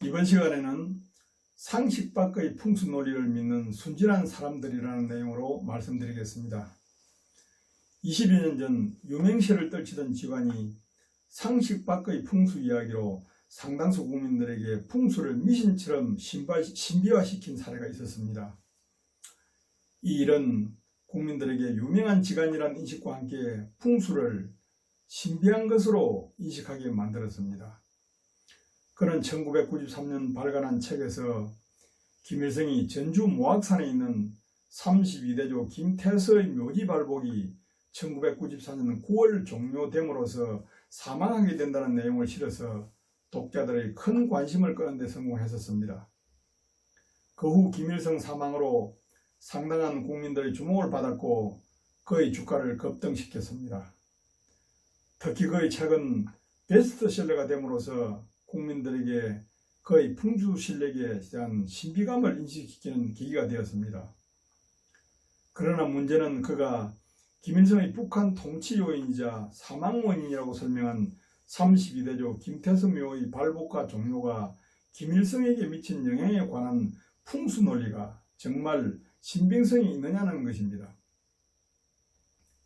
이번 시간에는 상식 밖의 풍수 논리를 믿는 순진한 사람들이라는 내용으로 말씀드리겠습니다. 20여 년 전 유명세를 떨치던 기관이 상식 밖의 풍수 이야기로 상당수 국민들에게 풍수를 미신처럼 신비화시킨 사례가 있었습니다. 이 일은 국민들에게 유명한 기관이라는 인식과 함께 풍수를 신비한 것으로 인식하게 만들었습니다. 그는 1993년 발간한 책에서 김일성이 전주 모악산에 있는 32대조 김태서의 묘지 발복이 1994년 9월 종료됨으로써 사망하게 된다는 내용을 실어서 독자들의 큰 관심을 끄는 데 성공했었습니다. 그 후 김일성 사망으로 상당한 국민들의 주목을 받았고 그의 주가를 급등시켰습니다. 특히 그의 책은 베스트셀러가 됨으로써 국민들에게 그의 풍수 실력에 대한 신비감을 인식시키는 계기가 되었습니다. 그러나 문제는 그가 김일성의 북한 통치 요인이자 사망 원인이라고 설명한 32대조 김태서 묘의 발복과 종료가 김일성에게 미친 영향에 관한 풍수 논리가 정말 신빙성이 있느냐는 것입니다.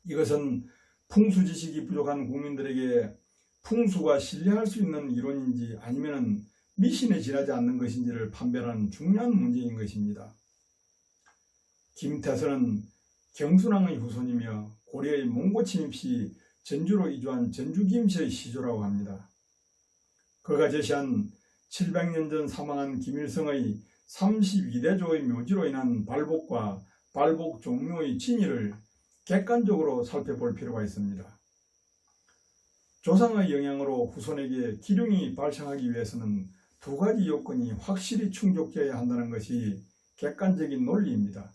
이것은 풍수 지식이 부족한 국민들에게 풍수가 신뢰할 수 있는 이론인지 아니면 미신에 지나지 않는 것인지를 판별하는 중요한 문제인 것입니다. 김태서는 경순왕의 후손이며 고려의 몽고 침입 시 전주로 이주한 전주김씨의 시조라고 합니다. 그가 제시한 700년 전 사망한 김일성의 32대조의 묘지로 인한 발복과 발복 종료의 진위를 객관적으로 살펴볼 필요가 있습니다. 조상의 영향으로 후손에게 기륭이 발생하기 위해서는 두 가지 요건이 확실히 충족되어야 한다는 것이 객관적인 논리입니다.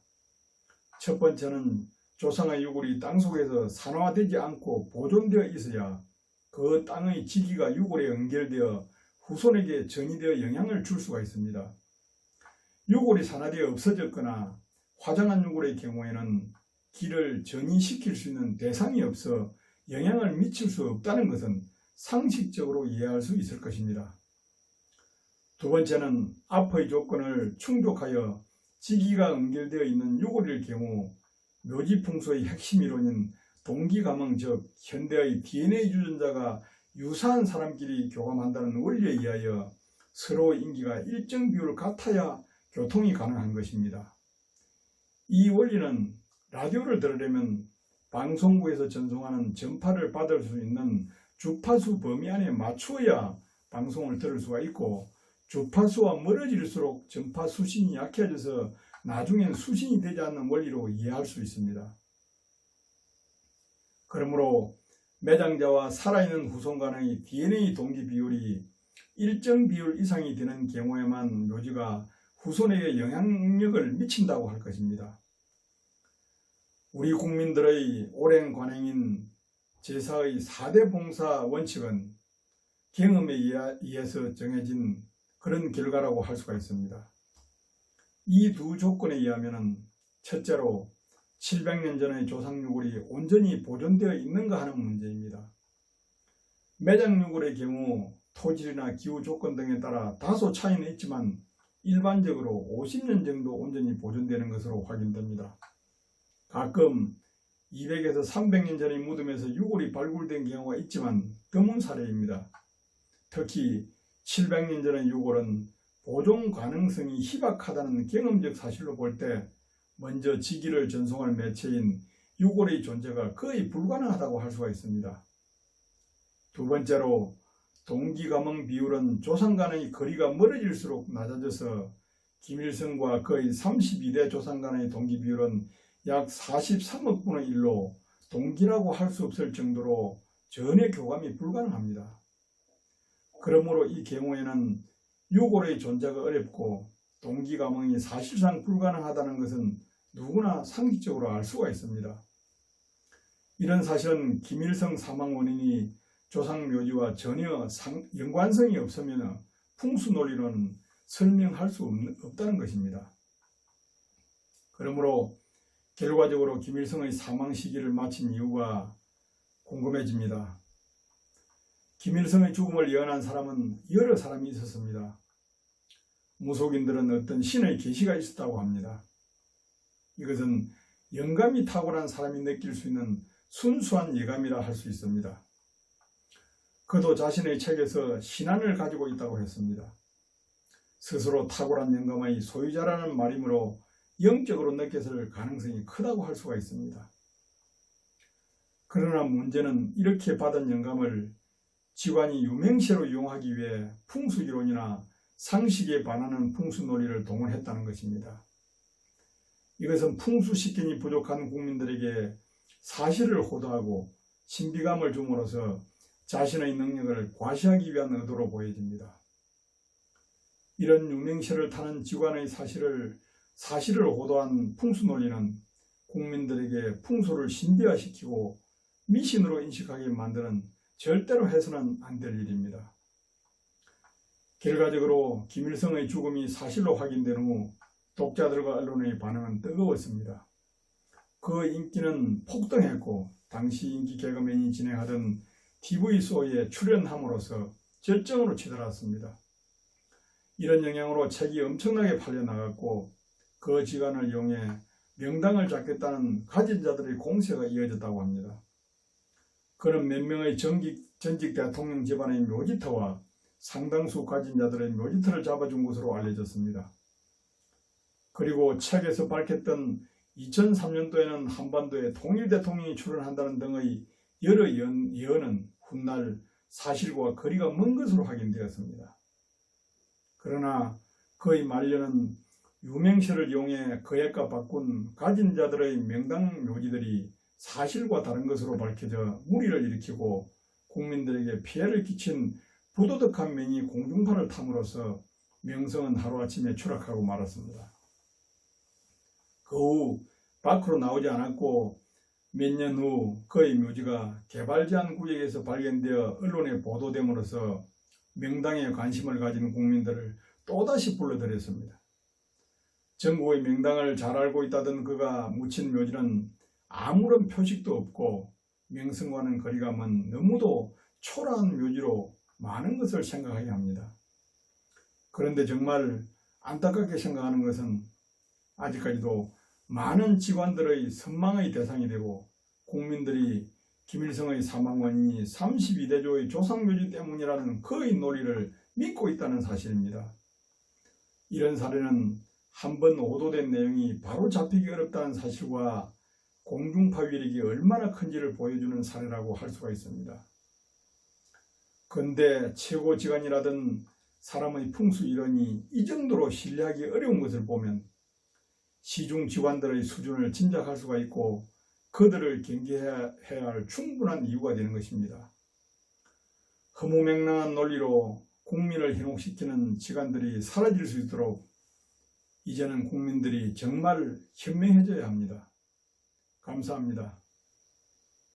첫 번째는 조상의 유골이 땅속에서 산화되지 않고 보존되어 있어야 그 땅의 지기가 유골에 연결되어 후손에게 전이되어 영향을 줄 수가 있습니다. 유골이 산화되어 없어졌거나 화장한 유골의 경우에는 기를 전이시킬 수 있는 대상이 없어 영향을 미칠 수 없다는 것은 상식적으로 이해할 수 있을 것입니다. 두 번째는 앞의 조건을 충족하여 지기가 연결되어 있는 유골일 경우 묘지 풍수의 핵심 이론인 동기감흥, 즉 현대의 DNA 유전자가 유사한 사람끼리 교감한다는 원리에 의하여 서로의 인기가 일정 비율 같아야 교통이 가능한 것입니다. 이 원리는 라디오를 들으려면 방송국에서 전송하는 전파를 받을 수 있는 주파수 범위 안에 맞추어야 방송을 들을 수가 있고, 주파수와 멀어질수록 전파 수신이 약해져서 나중엔 수신이 되지 않는 원리로 이해할 수 있습니다. 그러므로 매장자와 살아있는 후손 간의 DNA 동기 비율이 일정 비율 이상이 되는 경우에만 묘지가 후손에게 영향력을 미친다고 할 것입니다. 우리 국민들의 오랜 관행인 제사의 4대 봉사 원칙은 경험에 의해서 정해진 그런 결과라고 할 수가 있습니다. 이 두 조건에 의하면 첫째로 700년 전의 조상유골이 온전히 보존되어 있는가 하는 문제입니다. 매장유골의 경우 토질이나 기후 조건 등에 따라 다소 차이는 있지만 일반적으로 50년 정도 온전히 보존되는 것으로 확인됩니다. 가끔 200에서 300년 전의 무덤에서 유골이 발굴된 경우가 있지만 드문 사례입니다. 특히 700년 전의 유골은 보존 가능성이 희박하다는 경험적 사실로 볼 때 먼저 지기를 전송할 매체인 유골의 존재가 거의 불가능하다고 할 수가 있습니다. 두 번째로 동기감흥 비율은 조상 간의 거리가 멀어질수록 낮아져서 김일성과 거의 32대 조상 간의 동기 비율은 약 43억 분의 1로 동기라고 할 수 없을 정도로 전혀 교감이 불가능합니다. 그러므로 이 경우에는 유골의 존재가 어렵고 동기감흥이 사실상 불가능하다는 것은 누구나 상식적으로 알 수가 있습니다. 이런 사실은 김일성 사망 원인이 조상묘지와 전혀 연관성이 없으면 풍수 논리로는 설명할 수 없다는 것입니다. 그러므로 결과적으로 김일성의 사망 시기를 마친 이유가 궁금해집니다. 김일성의 죽음을 예언한 사람은 여러 사람이 있었습니다. 무속인들은 어떤 신의 계시가 있었다고 합니다. 이것은 영감이 탁월한 사람이 느낄 수 있는 순수한 예감이라 할 수 있습니다. 그도 자신의 책에서 신안을 가지고 있다고 했습니다. 스스로 탁월한 영감의 소유자라는 말이므로 영적으로 느꼈을 가능성이 크다고 할 수가 있습니다. 그러나 문제는 이렇게 받은 영감을 직관이 유명세로 이용하기 위해 풍수이론이나 상식에 반하는 풍수논리를 동원했다는 것입니다. 이것은 풍수식견이 부족한 국민들에게 사실을 호도하고 신비감을 줌으로써 자신의 능력을 과시하기 위한 의도로 보여집니다. 이런 유명세를 타는 직관의 사실을 호도한 풍수논리는 국민들에게 풍수를 신비화시키고 미신으로 인식하게 만드는 절대로 해서는 안 될 일입니다. 결과적으로 김일성의 죽음이 사실로 확인된 후 독자들과 언론의 반응은 뜨거웠습니다. 그 인기는 폭등했고 당시 인기 개그맨이 진행하던 TV쇼에 출연함으로써 절정으로 치달았습니다. 이런 영향으로 책이 엄청나게 팔려나갔고 그 지간을 이용해 명당을 잡겠다는 가진 자들의 공세가 이어졌다고 합니다. 그는 몇 명의 전직 대통령 집안의 묘지터와 상당수 가진 자들의 묘지터를 잡아준 것으로 알려졌습니다. 그리고 책에서 밝혔던 2003년도에는 한반도에 통일 대통령이 출연한다는 등의 여러 예언은 훗날 사실과 거리가 먼 것으로 확인되었습니다. 그러나 그의 말년은 유명세를 이용해 거액과 바꾼 가진 자들의 명당 묘지들이 사실과 다른 것으로 밝혀져 무리를 일으키고 국민들에게 피해를 끼친 부도덕한 명의 공중파를 탐으로써 명성은 하루아침에 추락하고 말았습니다. 그 후 밖으로 나오지 않았고 몇 년 후 그의 묘지가 개발 제한 구역에서 발견되어 언론에 보도됨으로써 명당에 관심을 가진 국민들을 또다시 불러들였습니다. 전국의 명당을 잘 알고 있다던 그가 묻힌 묘지는 아무런 표식도 없고 명성과는 거리가 먼 너무도 초라한 묘지로 많은 것을 생각하게 합니다. 그런데 정말 안타깝게 생각하는 것은 아직까지도 많은 직관들의 선망의 대상이 되고 국민들이 김일성의 사망 원인이 32대조의 조상묘지 때문이라는 그의 논리를 믿고 있다는 사실입니다. 이런 사례는 한번 오도된 내용이 바로 잡히기 어렵다는 사실과 공중파 위력이 얼마나 큰지를 보여주는 사례라고 할 수가 있습니다. 그런데 최고 직관이라던 사람의 풍수 이론이 이 정도로 신뢰하기 어려운 것을 보면 시중 직관들의 수준을 짐작할 수가 있고 그들을 경계해야 할 충분한 이유가 되는 것입니다. 허무맹랑한 논리로 국민을 현혹시키는 직관들이 사라질 수 있도록 이제는 국민들이 정말 현명해져야 합니다. 감사합니다.